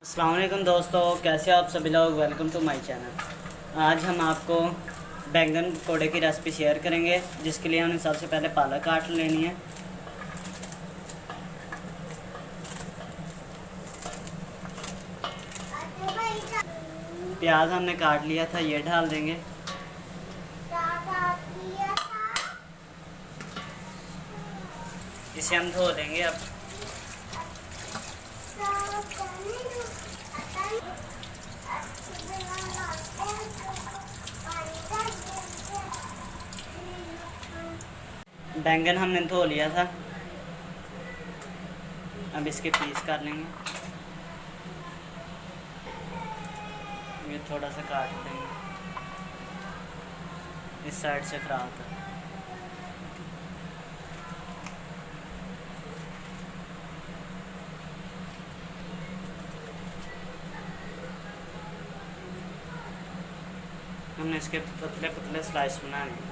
अस्सलाम वालेकुम दोस्तों, कैसे हो आप सभी लोग। Welcome to my channel. आज हम आपको बैंगन पकौड़े की रेसिपी शेयर करेंगे, जिसके लिए हमें सबसे पहले पालक काट लेनी है। प्याज हमने काट लिया था, ये डाल देंगे। इसे हम धो देंगे अब। बैंगन हमने धो लिया था, अब इसके पीस कर लेंगे। ये थोड़ा सा काट देंगे, इस साइड से खराब था। हमने इसके पतले पतले स्लाइस बनाने हैं।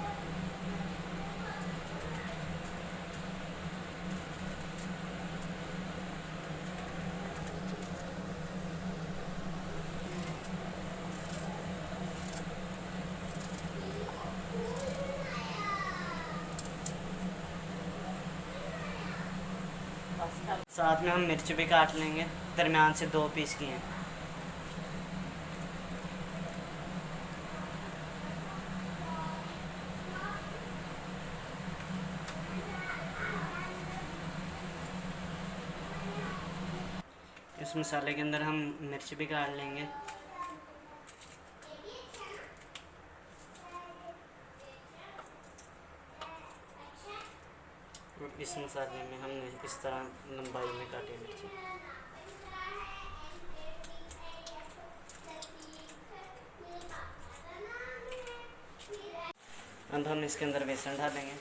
साथ में हम मिर्च भी काट लेंगे, दरमियान से 2 पीस किए हैं। इस मसाले के अंदर हम मिर्च भी काट लेंगे। इस मसाले में हमने इस तरह लंबाई में काटी मिर्च। अब हम इसके अंदर बेसन डालेंगे।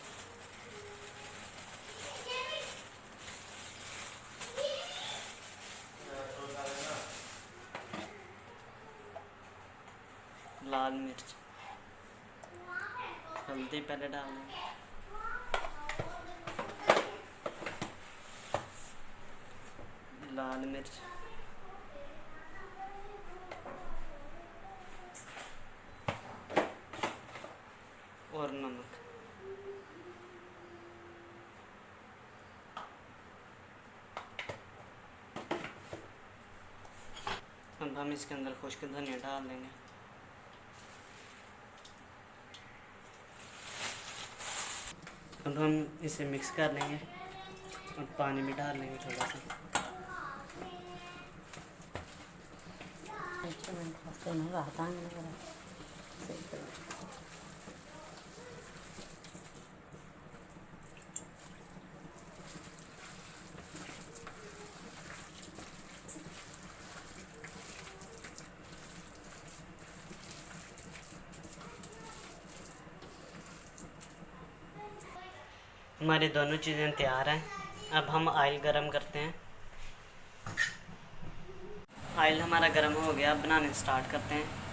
लाल मिर्च, हल्दी पहले डालेंगे, लाल मिर्च, और नमक। अब हम इसके अंदर खुश्क धनिया डाल देंगे। अब हम इसे मिक्स कर लेंगे और पानी भी डाल लेंगे थोड़ा सा। हमारी दोनों चीज़ें तैयार हैं। अब हम ऑयल गरम करते हैं। ऑयल हमारा गरम हो गया, अब बनाने स्टार्ट करते हैं।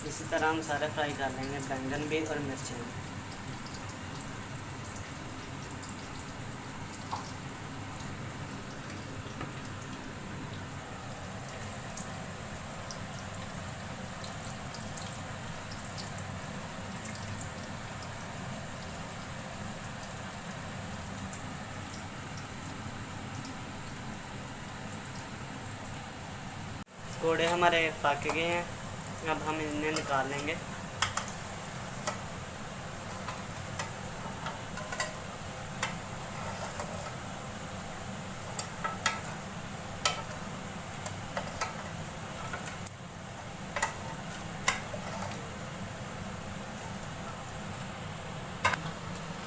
इसी तरह हम सारे फ्राई कर लेंगे, बैंगन भी और मिर्चें भी। पकौड़े हमारे पक गए हैं, अब हम इन्हें निकाल लेंगे।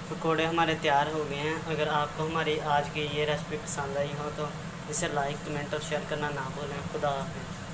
पकौड़े हमारे तैयार हो गए हैं। अगर आपको हमारी आज की ये रेसिपी पसंद आई हो तो इसे लाइक कमेंट और शेयर करना ना भूलें। खुदा हाफिज़।